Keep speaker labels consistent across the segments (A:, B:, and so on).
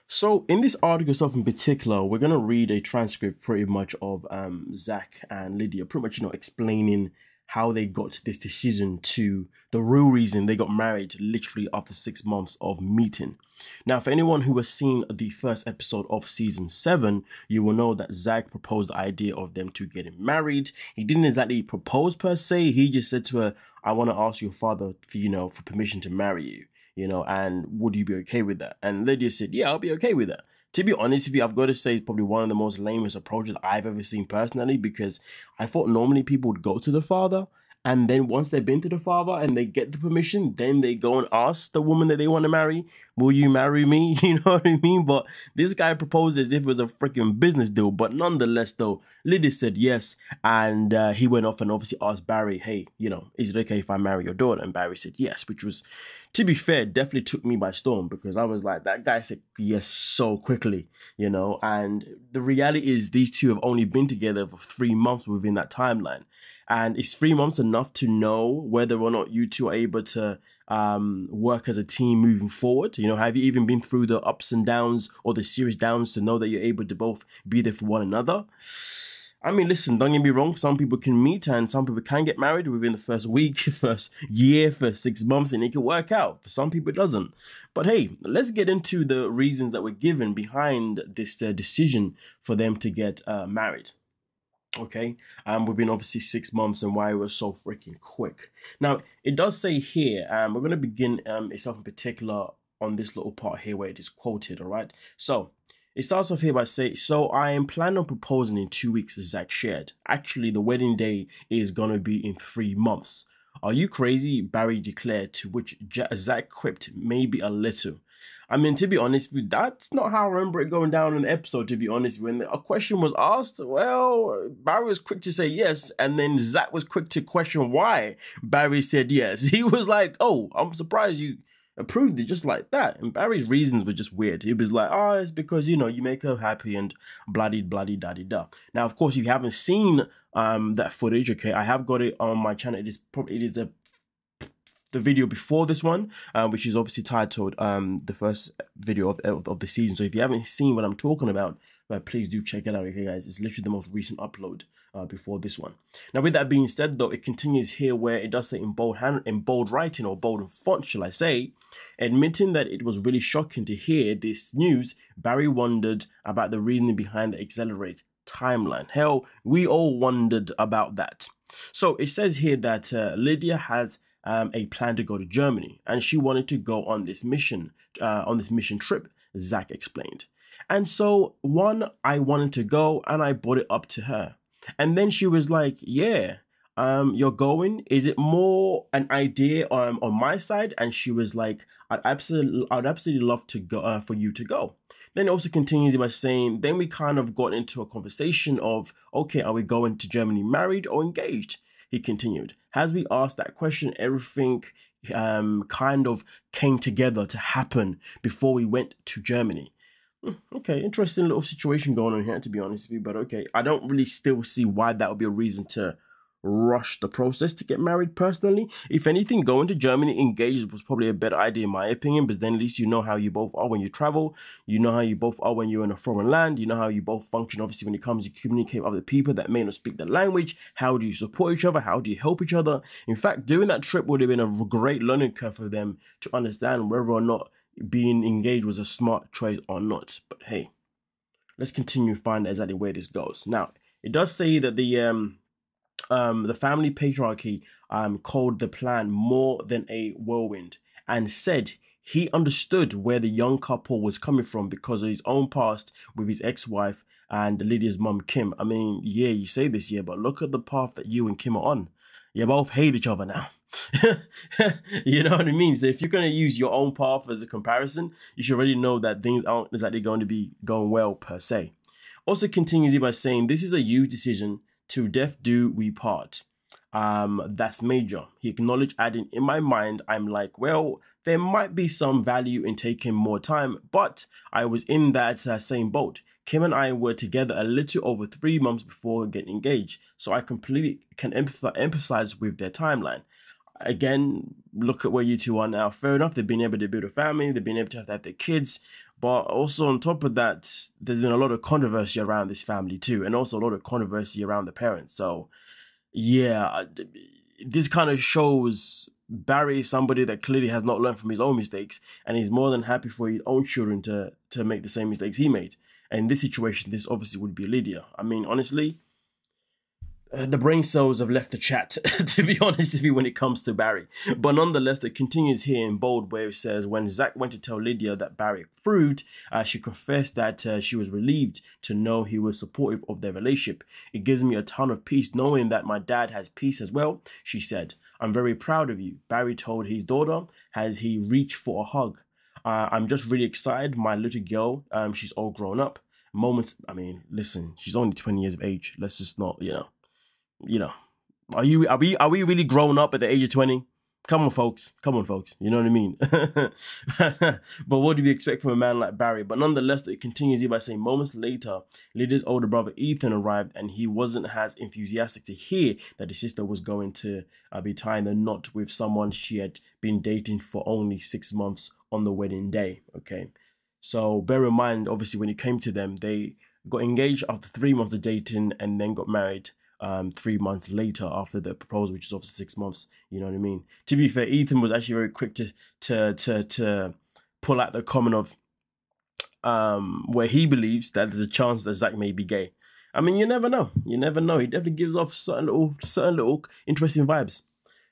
A: So in this article itself in particular, we're gonna read a transcript pretty much of Zach and Lydia, pretty much explaining how they got to this decision, to the real reason they got married literally after 6 months of meeting. Now, for anyone who has seen the first episode of season 7, you will know that Zach proposed the idea of them two getting married. He didn't exactly propose per se. He just said to her, "I want to ask your father for for permission to marry you. And would you be okay with that?" And Lydia said, "Yeah, I'll be okay with that." To be honest with you, I've got to say it's probably one of the most lamest approaches I've ever seen personally, because I thought normally people would go to the father, and then once they've been to the father and they get the permission, then they go and ask the woman that they want to marry, "Will you marry me?" You know what I mean? But this guy proposed as if it was a freaking business deal. But nonetheless, though, Lydia said yes, and he went off and obviously asked Barry, "Hey, is it okay if I marry your daughter?" And Barry said yes, which was, to be fair, definitely took me by storm, because I was like, that guy said yes so quickly, and the reality is these two have only been together for 3 months within that timeline. And is 3 months enough to know whether or not you two are able to work as a team moving forward? Have you even been through the ups and downs or the serious downs to know that you're able to both be there for one another? I mean, listen, don't get me wrong. Some people can meet and some people can get married within the first week, first year, first 6 months, and it can work out. For some people, it doesn't. But hey, let's get into the reasons that were given behind this decision for them to get married. Okay, within obviously 6 months, and why it was so freaking quick. Now, it does say here, we're going to begin itself in particular on this little part here where it is quoted, all right? So, it starts off here by saying, "So I am planning on proposing in 2 weeks," as Zach shared. "Actually, the wedding day is going to be in 3 months. Are you crazy?" Barry declared, to which Zach quipped, "Maybe a little." I mean, to be honest, that's not how I remember it going down in the episode, to be honest. When a question was asked, well, Barry was quick to say yes, and then Zach was quick to question why Barry said yes. He was like, "Oh, I'm surprised you approved it just like that." And Barry's reasons were just weird. He was like, "Oh, it's because, you make her happy and bloody da da." Now, of course, if you haven't seen that footage, okay, I have got it on my channel. It is the video before this one, which is obviously titled the first video of the season. So if you haven't seen what I'm talking about, please do check it out, okay, guys. It's literally the most recent upload before this one. Now, with that being said, though, it continues here where it does say in bold writing, or bold font, shall I say, admitting that it was really shocking to hear this news. Barry wondered about the reasoning behind the accelerated timeline. Hell, we all wondered about that. So it says here that Lydia has a plan to go to Germany, and she wanted to go on this mission trip, Zach explained. "And so I wanted to go, and I brought it up to her. And then she was like, 'Yeah, you're going? Is it more an idea on my side?' And she was like, I'd absolutely love to go for you to go." Then it also continues by saying, "Then we kind of got into a conversation of, okay, are we going to Germany married or engaged?" He continued, "As we asked that question, everything kind of came together to happen before we went to Germany." Okay, interesting little situation going on here, to be honest with you, but okay. I don't really still see why that would be a reason to rush the process to get married, personally. If anything, going to Germany engaged was probably a better idea in my opinion, but then at least you know how you both are when you travel, you know how you both are when you're in a foreign land, you know how you both function obviously when it comes to communicate with other people that may not speak the language. How do you support each other? How do you help each other? In fact, doing that trip would have been a great learning curve for them to understand whether or not being engaged was a smart choice or not. But hey, let's continue to find exactly where this goes. Now, it does say that the family patriarchy called the plan more than a whirlwind, and said he understood where the young couple was coming from because of his own past with his ex-wife and Lydia's mum, Kim. I mean, yeah, you say this, yeah, but look at the path that you and Kim are on. You both hate each other now. You know what I mean? So if you're going to use your own path as a comparison, you should already know that things aren't exactly going to be going well per se. Also continues by saying, "This is a huge decision. To death do we part. That's major." He acknowledged, adding, "In my mind, I'm like, well, there might be some value in taking more time, but I was in that same boat. Kim and I were together a little over 3 months before getting engaged, so I completely can empathize with their timeline. Again, look at where you two are now. Fair enough, they've been able to build a family, they've been able to have their kids, but also on top of that, there's been a lot of controversy around this family too, and also a lot of controversy around the parents. So yeah, this kind of shows Barry is somebody that clearly has not learned from his own mistakes, and he's more than happy for his own children to make the same mistakes he made. And in this situation, this obviously would be Lydia. I mean, honestly, the brain cells have left the chat, to be honest with you, when it comes to Barry. But nonetheless, it continues here in bold where it says, when Zach went to tell Lydia that Barry approved, she confessed that she was relieved to know he was supportive of their relationship. It gives me a ton of peace knowing that my dad has peace as well, she said. I'm very proud of you, Barry told his daughter as he reached for a hug. I'm just really excited. My little girl, she's all grown up. Moments, I mean, listen, she's only 20 years of age. Let's just not, you know, are we really grown up at the age of 20? Come on, folks. Come on, folks. You know what I mean? But what do we expect from a man like Barry? But nonetheless, it continues here by saying, moments later, Lydia's older brother Ethan arrived, and he wasn't as enthusiastic to hear that his sister was going to be tying the knot with someone she had been dating for only 6 months on the wedding day. Okay. So bear in mind, obviously, when it came to them, they got engaged after 3 months of dating and then got married 3 months later after the proposal, which is obviously 6 months. You know what I mean? To be fair, Ethan was actually very quick to pull out the comment of where he believes that there's a chance that Zach may be gay. I mean, you never know. You never know. He definitely gives off certain little interesting vibes.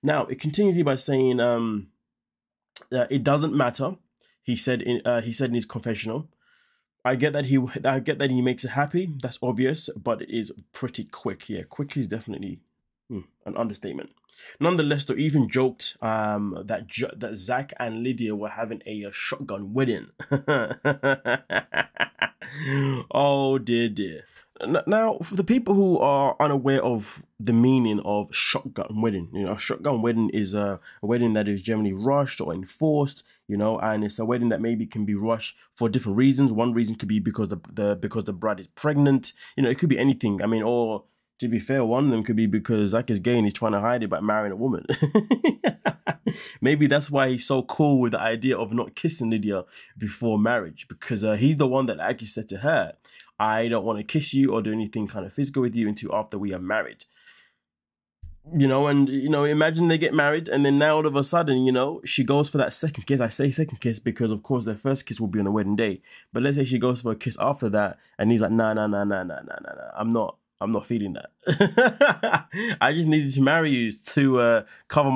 A: Now it continues here by saying it doesn't matter. He said in his confessional. I get that he makes it happy. That's obvious, but it is pretty quick. Yeah, quickly is definitely an understatement. Nonetheless, though, even joked that Zach and Lydia were having a shotgun wedding. Oh dear. Now, for the people who are unaware of the meaning of shotgun wedding, a shotgun wedding is a wedding that is generally rushed or enforced, and it's a wedding that maybe can be rushed for different reasons. One reason could be because the bride is pregnant. It could be anything. I mean, or to be fair, one of them could be because Zach is gay and he's trying to hide it by marrying a woman. Maybe that's why he's so cool with the idea of not kissing Lydia before marriage, because he's the one that actually said to her, I don't want to kiss you or do anything kind of physical with you until after we are married. Imagine they get married and then now all of a sudden, she goes for that second kiss. I say second kiss because of course their first kiss will be on the wedding day. But let's say she goes for a kiss after that and he's like, nah. I'm not feeling that. I just needed to marry you to cover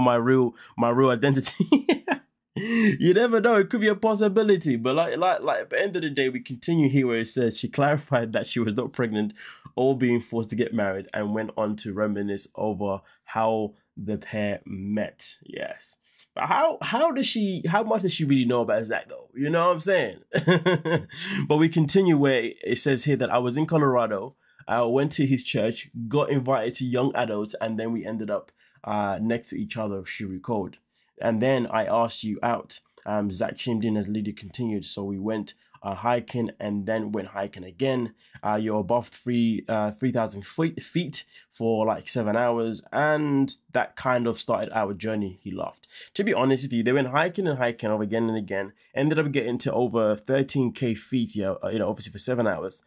A: my real identity. You never know. It could be a possibility. But like at the end of the day, we continue here where it says she clarified that she was not pregnant or being forced to get married, and went on to reminisce over how the pair met. Yes. But how much does she really know about Zach though? You know what I'm saying? But we continue where it says here that I was in Colorado. I went to his church, got invited to young adults, and then we ended up next to each other, she recalled. And then I asked you out. Zach chimed in as Lydia continued. So we went hiking and then went hiking again. You're above 3,000 feet for like 7 hours. And that kind of started our journey, he laughed. To be honest with you, they went hiking and hiking over again and again. Ended up getting to over 13K feet, obviously for 7 hours.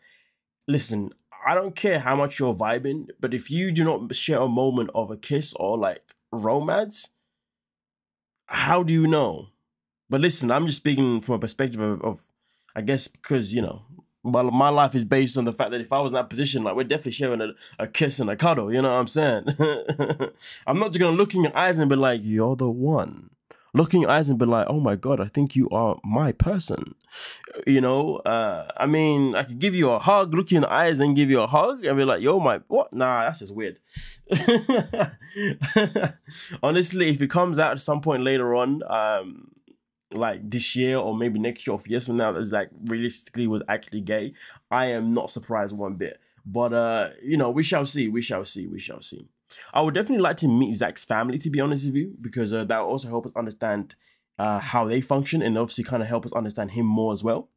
A: Listen, I don't care how much you're vibing, but if you do not share a moment of a kiss or like romance, how do you know? But listen, I'm just speaking from a perspective of I guess, because, my life is based on the fact that if I was in that position, like, we're definitely sharing a kiss and a cuddle, you know what I'm saying? I'm not just going to look in your eyes and be like, you're the one. Look in your eyes and be like, oh my God, I think you are my person. I mean, I could give you a hug, look you in the eyes and give you a hug and be like, yo, what? Nah, that's just weird. Honestly, if it comes out at some point later on, like this year or maybe next year or years from now, that Zach realistically was actually gay, I am not surprised one bit. But, we shall see. We shall see. I would definitely like to meet Zach's family, to be honest with you, because that will also help us understand how they function and obviously kind of help us understand him more as well.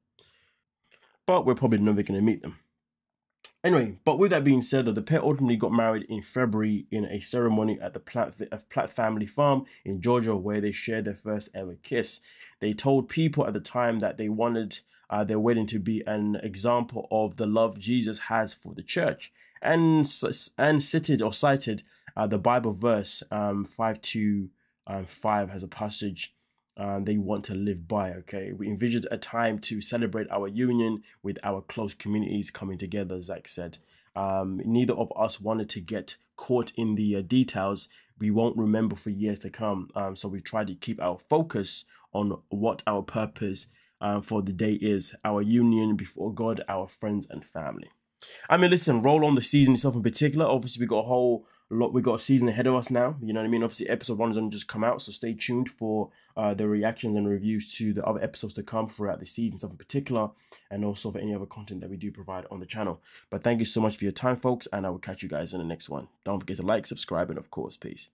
A: But we're probably never going to meet them. Anyway, but with that being said, the pair ultimately got married in February in a ceremony at the Platt family farm in Georgia, where they shared their first ever kiss. They told people at the time that they wanted their wedding to be an example of the love Jesus has for the church, and cited the Bible verse 5:2-5 has a passage they want to live by. Okay, we envisioned a time to celebrate our union with our close communities coming together, Zach said. Neither of us wanted to get caught in the details we won't remember for years to come. So we tried to keep our focus on what our purpose for the day is: our union before God, our friends and family. I mean, listen, roll on the season itself in particular. Obviously, we got a whole lot. We got a season ahead of us now. You know what I mean? Obviously, episode 1 is only just come out, so stay tuned for the reactions and reviews to the other episodes to come throughout the season stuff in particular, and also for any other content that we do provide on the channel. But thank you so much for your time, folks, and I will catch you guys in the next one. Don't forget to like, subscribe, and of course, peace.